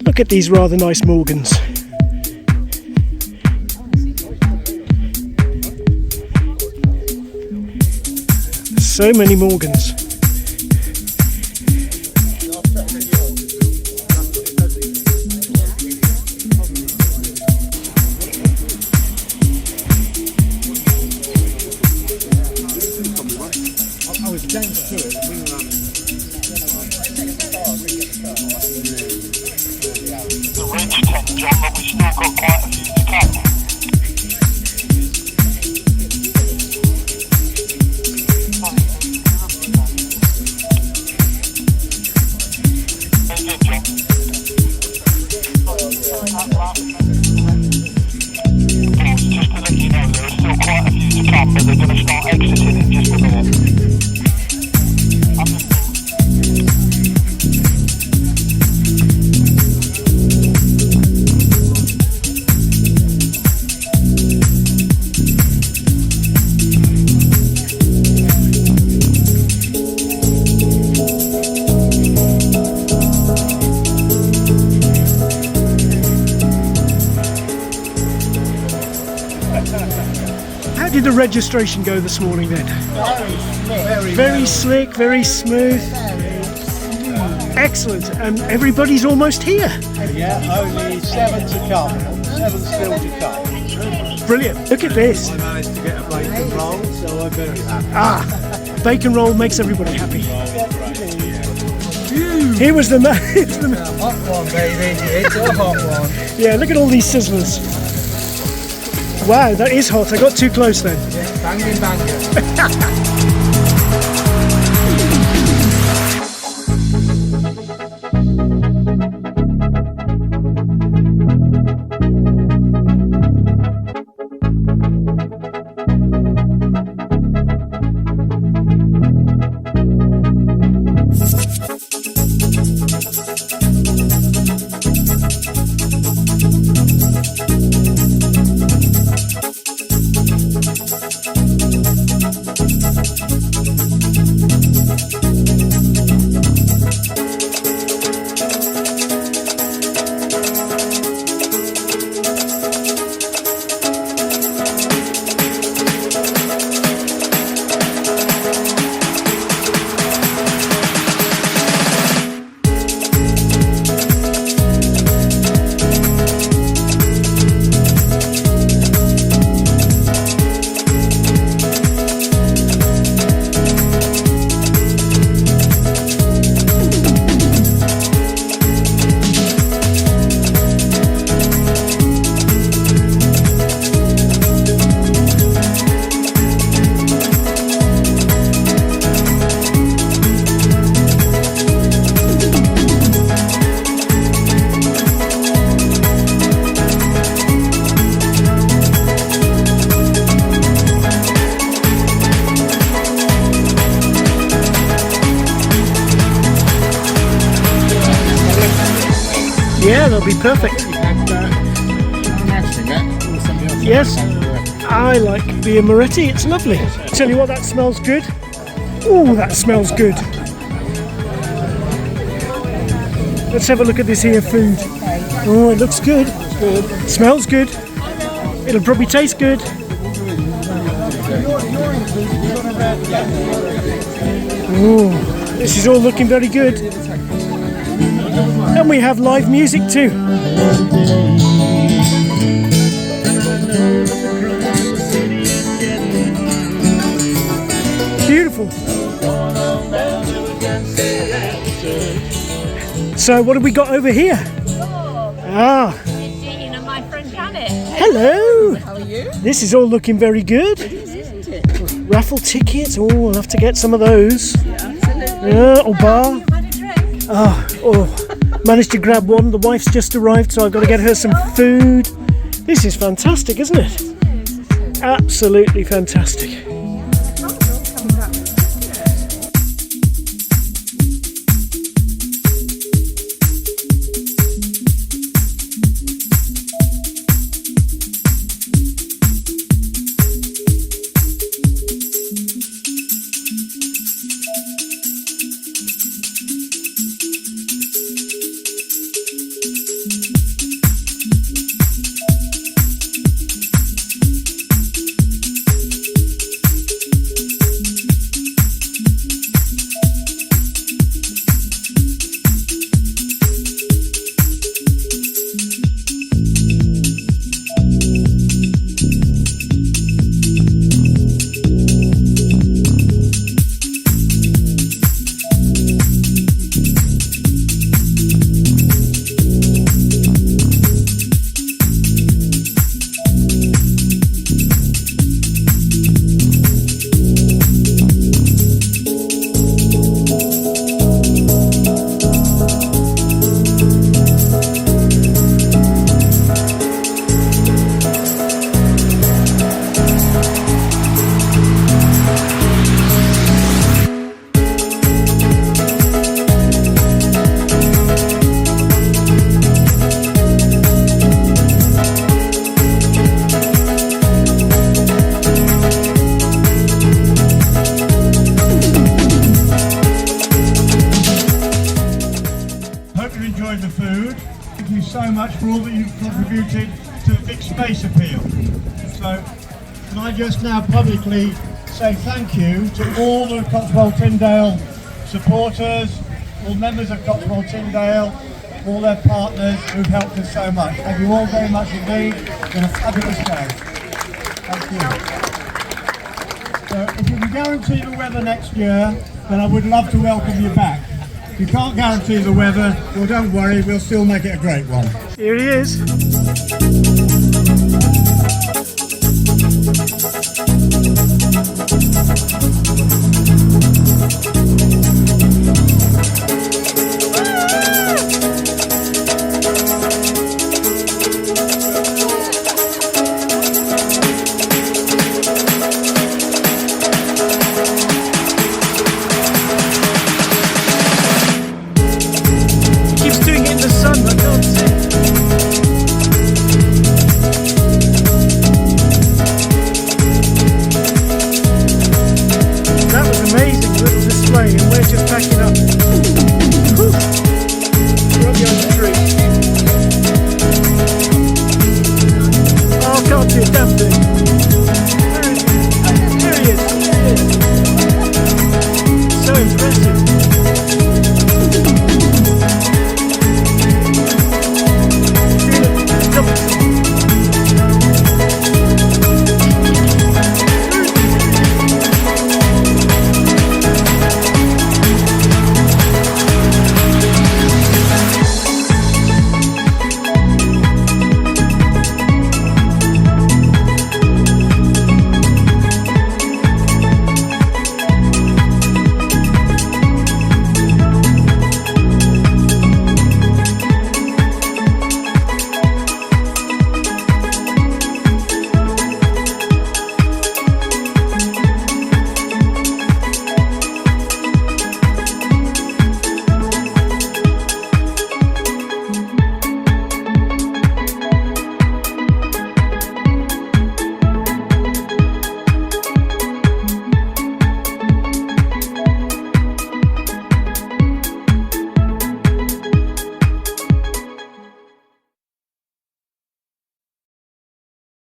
Look at these rather nice Morgans. So many Morgans. How did the registration go this morning then? Very slick, very smooth. Excellent, and everybody's almost here. Yeah, only 7 to come. 7 still to come. Brilliant, look at this. I managed to get a bacon roll, so I'm very happy. Ah, bacon roll makes everybody happy. Here was the man. Hot one, baby. It's a hot one. Yeah, look at all these sizzlers. Wow, that is hot. I got too close then. Yeah, banging, banging. Yeah, that'll be perfect. Yes, I like the Moretti, it's lovely. Tell you what, that smells good. Oh, that smells good. Let's have a look at this here food. Oh, it looks good. It smells good. It'll probably taste good. Oh, this is all looking very good. And we have live music too. Beautiful. So what have we got over here? Ah. Jean and my friend Janet. Hello. How are you? This is all looking very good. It is, isn't it? Raffle tickets. Oh, I'll have to get some of those. Yeah, absolutely. Or bar. You had a drink? Oh. Managed to grab one. The wife's just arrived, so I've got to get her some food. This is fantastic, isn't it? Absolutely fantastic. for all that you've contributed to the big space appeal. So, can I just now publicly say thank you to all the Cotswold Tyndale supporters, all members of Cotswold Tyndale, all their partners who've helped us so much. Thank you all very much indeed. It's been a fabulous day. Thank you. So if you can guarantee the weather next year, then I would love to welcome you back. If you can't guarantee the weather, well don't worry, we'll still make it a great one. Here he is.